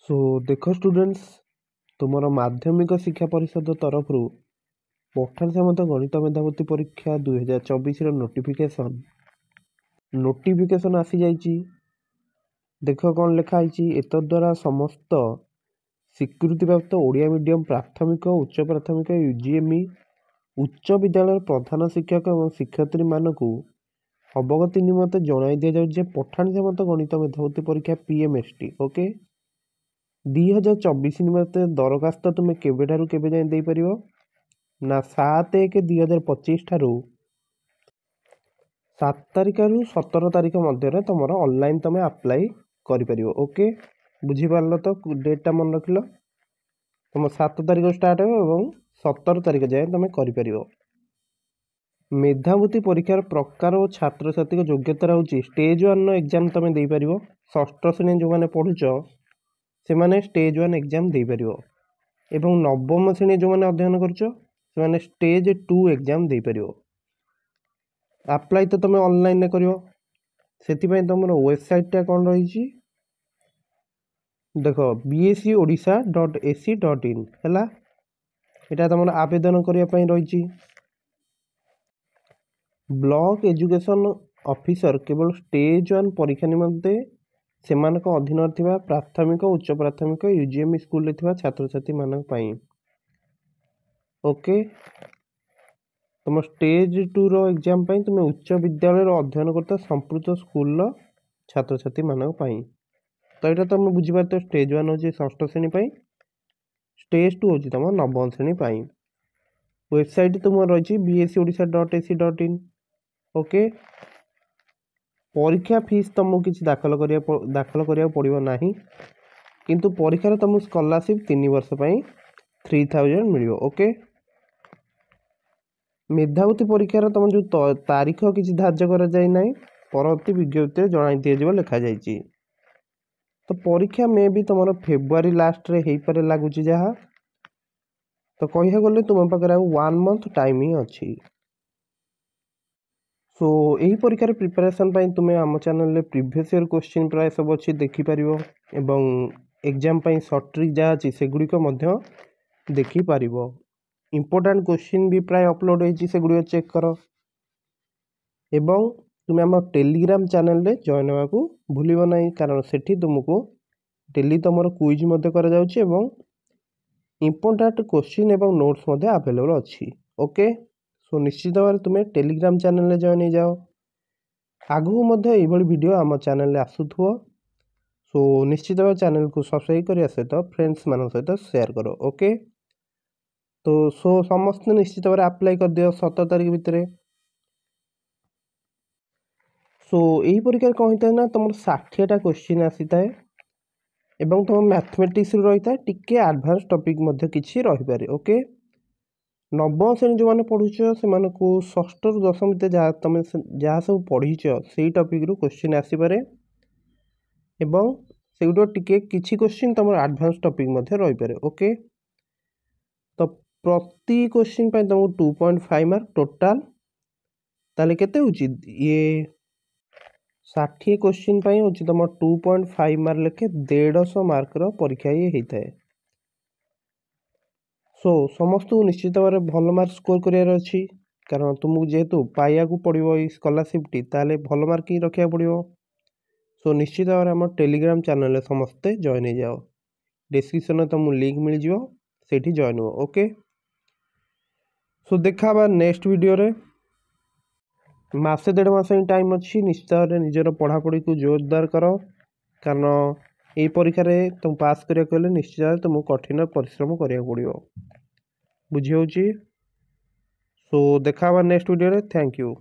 सो देख स्टूडेंट्स तुम माध्यमिक शिक्षा परिषद तरफ पठान सामंत गणित मेधावृत्ति परीक्षा 2024 नोटिफिकेशन आसी जाइए। देख कौन लिखाई एतद्वारा समस्त स्वीकृतिप्राप्त ओडिया मीडियम प्राथमिक उच्च प्राथमिक यूजीएमई उच्च विद्यालय प्रधान शिक्षक और शिक्षयित्री मानक अवगति निमंते जणाई दि जाए पठान सामंत गणित मेधावृत्ति परीक्षा पीएमएसटी ओके 2024 निमंते दरखास्त तुम्हें केबेठारु केबे जाए दे परियो ना 7/1/2025 ठारू 7 तारिख रु 17 तारिख मध्य तुम ऑनलाइन तुम अप्लाई कर ओके बुझी पार तो डेटा मन रख लो तुम 7 तारिख स्टार्ट हो 17 तारिख जाए तुम कर मेधावृत्ति परीक्षार प्रकार और छात्र छात्री योग्यता रही स्टेज 1 एग्जाम तुम दे पार षष्ठ श्रेणी जो मैंने पढ़ुच से माने स्टेज 1 एग्जाम दे पार एवं नवम श्रेणी जो मैंने अध्ययन कर स्टेज 2 एग्जाम दे पार अप्लाई तो तुम ऑनलाइन कर तुम वेबसाइटा कौन रही देख bscodisha.ac.in है यहाँ तुम आवेदन करने रही ब्लॉक एजुकेशन ऑफिसर केवल स्टेज 1 परीक्षा निमंते सेमानक अधीन थिबा प्राथमिक उच्च प्राथमिक यूजीएम स्कूल छात्र छात्री मानक पई ओके तुम स्टेज 2 रो एग्जाम पई तुम उच्च विद्यालय अध्ययन करता संपूर्ण स्कूल छात्र छात्री मानक पई तो यहाँ तुम बुझी पार स्टेज 1 होची षष्ठ श्रेणी पई स्टेज 2 होची तुम नवम श्रेणी पई वेबसाइट तुम रही bscodisha.ac.in ओके परीक्षा फीस तुमको किसी दाखल करिया पड़ो ना किंतु परीक्षार तुमको स्कॉलरशिप 3 वर्ष 3000 मिल ओके मेधावृत्ति परीक्षार तुम जो तारीख किसी धार्य कर परवर्ती विज्ञप्ति जन दि लिखा जाइए तो परीक्षा में भी तुम फेब्रुआरी लास्ट रे हो पारे लगुच जहाँ तो कह गले तुम पाखे 1 मंथ टाइम ही अच्छी सो यही परीक्षार प्रिपरेशन तुम्हें आम चैनल प्रीवियस ईयर क्वेश्चन प्राय सब अच्छी देखिपर एवं एग्जाम सर्ट ट्रिक जहाँ अच्छी से गुड़िक देखिपर इम्पोर्टाट क्वेश्चन भी प्राय अपलोड होगी चेक कर एवं तुम्हें आम टेलीग्राम चैनल रे जॉइन होगा भूल ना कारण से तुमको डेली तुम क्विज कर इम्पोर्टाट क्वेश्चन एवं नोट्स अवेलेबल अच्छी ओके सो निश्चित भाव तुम्हें टेलीग्राम चैनल जॉइन हो जाओ आगू ये वीडियो आम चैनल आसुथो सो निश्चित भाव चैनल को सब्सक्राइब करने सहित फ्रेंड्स मान सहित शेयर करो ओके तो सो समस्त निश्चित भाव अप्लाई कर दियो 17 तारिख भितर सो यही परीक्षा कौन होता है ना तुम 60टा क्वेश्चन आसी थाए एवं तुम मैथमेटिक्स रही था टिके एडवांस टॉपिक किसी रही पारे ओके नवम श्रेणी जो मैंने पढ़ुच से षष्ठ रु दशम जहाँ तुम जहाँ सब पढ़ीच से टॉपिक रु क्वेश्चन आसीपे एवं से टिके किसी क्वेश्चन तुम एडवांस टॉपिक रही पारे ओके तो प्रति क्वेश्चन तुमको 2.5 मार्क टोटाल ताले केते होची ये 60 क्वेश्चन हो तुम 2.5 मार्क लेखे 150 मार्क परीक्षा ये होता है सो समस्त को निश्चित भाव भल मार्क स्कोर करार अच्छी कारण तुमको जेहेतु पाइबा पड़ो स्कॉलरशिप टी ताले भल मार्क ही रखा पड़ो सो निश्चित भाव आम टेलीग्राम चैनल समस्ते जॉइन हो जाओ डिस्क्रिप्शन तुमको लिंक मिल जाओ से जॉइन हो ओके सो देखा नेक्स्ट वीडियो रे मासे 1.5 मास टाइम अच्छी निश्चित भाव निजर पढ़ापढ़ी को जोरदार कर कारण यही परीक्षा तुम पास करा निश्चित भाव तुमको कठिन परिश्रम करा पड़ो बुझी हो सो देखा नेक्स्ट वीडियो रे थैंक यू।